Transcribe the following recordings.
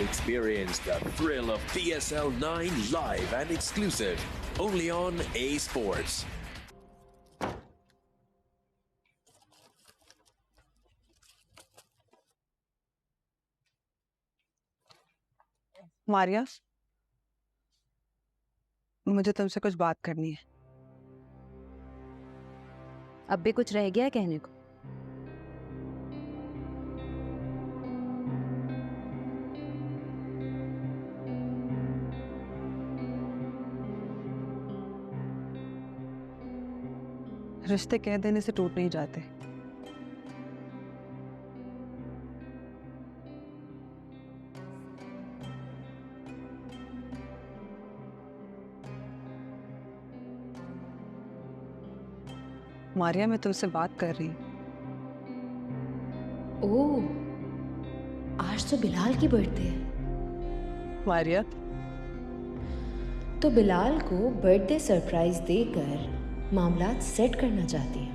Experience the thrill of PSL 9 live and exclusive only on A Sports. Maria, मुझे तुमसे कुछ बात करनी है। अब भी कुछ रह गया है कहने को? रिश्ते कह देने से टूट नहीं जाते। मारिया, मैं तुमसे बात कर रही हूँ। ओह, आज तो बिलाल की बर्थडे है। मारिया, तो बिलाल को बर्थडे सरप्राइज देकर मामलात सेट करना चाहती है।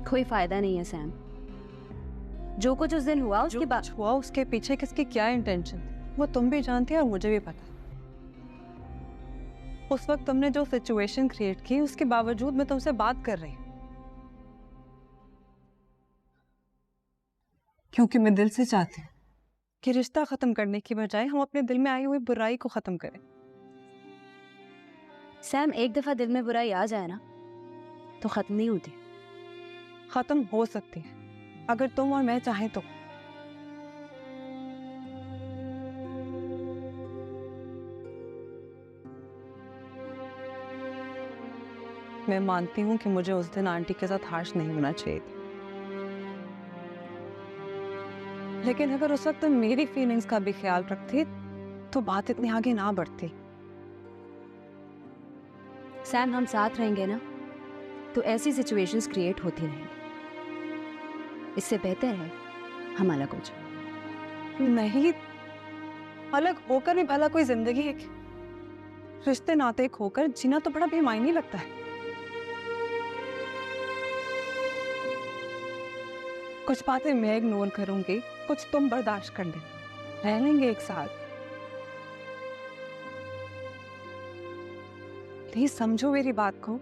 कोई फायदा नहीं है सैम। जो कुछ उस दिन हुआ उसके बाद हुआ उसके पीछे किसकी क्या इंटेंशन थी वो तुम भी जानती हो और मुझे भी पता। उस वक्त तुमने जो सिचुएशन क्रिएट की उसके बावजूद मैं तुमसे बात कर रही हूँ, क्योंकि मैं दिल से चाहती हूँ कि रिश्ता खत्म करने की बजाय हम अपने दिल में आई हुई बुराई को खत्म करें। सैम, एक दफा दिल में बुराई आ जाए ना तो खत्म नहीं होती। खत्म हो सकती है अगर तुम और मैं चाहें तो। मैं मानती हूँ कि मुझे उस दिन आंटी के साथ हार्श नहीं होना चाहिए था, लेकिन अगर उस वक्त तुम मेरी फीलिंग्स का भी ख्याल रखती तो बात इतनी आगे ना बढ़ती। सैम, हम साथ रहेंगे ना तो ऐसी सिचुएशंस क्रिएट होती रहेंगी। इससे बेहतर है हम अलग हो जाए। नहीं, अलग होकर भी भला कोई जिंदगी है? रिश्ते नाते खोकर जीना तो बड़ा बेमायनी लगता है। कुछ बातें मैं इग्नोर करूंगी, कुछ तुम बर्दाश्त कर ले, रह लेंगे एक साथ। प्लीज समझो मेरी बात को।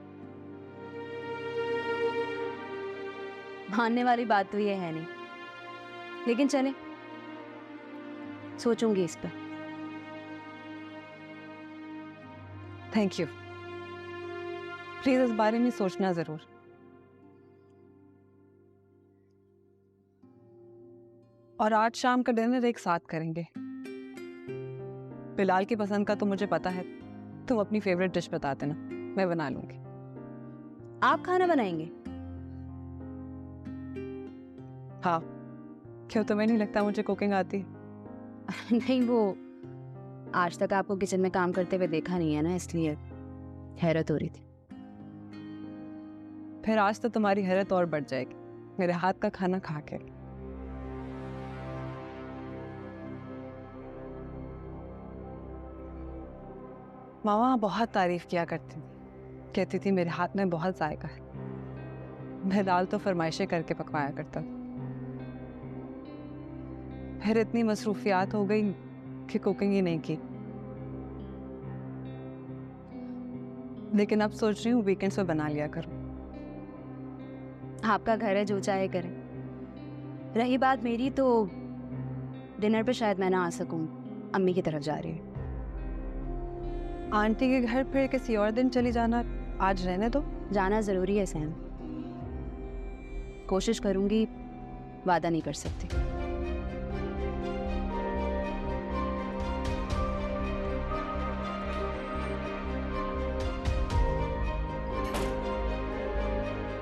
मानने वाली बात तो ये है नहीं, लेकिन चले, सोचूंगी इस पर। Thank you. प्लीज इस बारे में सोचना जरूर। और आज शाम का डिनर एक साथ करेंगे। बिलाल की पसंद का तो मुझे पता है, तुम अपनी फेवरेट डिश बता देना, मैं बना लूंगी। आप खाना बनाएंगे? हाँ, क्यों तुम्हें नहीं लगता मुझे कुकिंग आती है? नहीं, वो आज तक आपको किचन में काम करते हुए देखा नहीं है ना, इसलिए हैरत हो रही थी। फिर आज तो तुम्हारी हैरत और बढ़ जाएगी मेरे हाथ का खाना खा के। मामा बहुत तारीफ किया करती थी, कहती थी मेरे हाथ में बहुत जायका है। मैं दाल तो फरमाइशें करके पकवाया करता था। फिर इतनी मसरूफियात हो गई कि कुकिंग ही नहीं की। लेकिन अब सोच रही हूँ वीकेंड्स पे बना लिया करूँ। आपका घर है, जो चाहे करें। रही बात मेरी, तो डिनर पे शायद मैं ना आ सकूं, अम्मी की तरफ जा रही हूँ। आंटी के घर फिर किसी और दिन चली जाना, आज रहने दो। जाना जरूरी है सैम। कोशिश करूंगी, वादा नहीं कर सकती।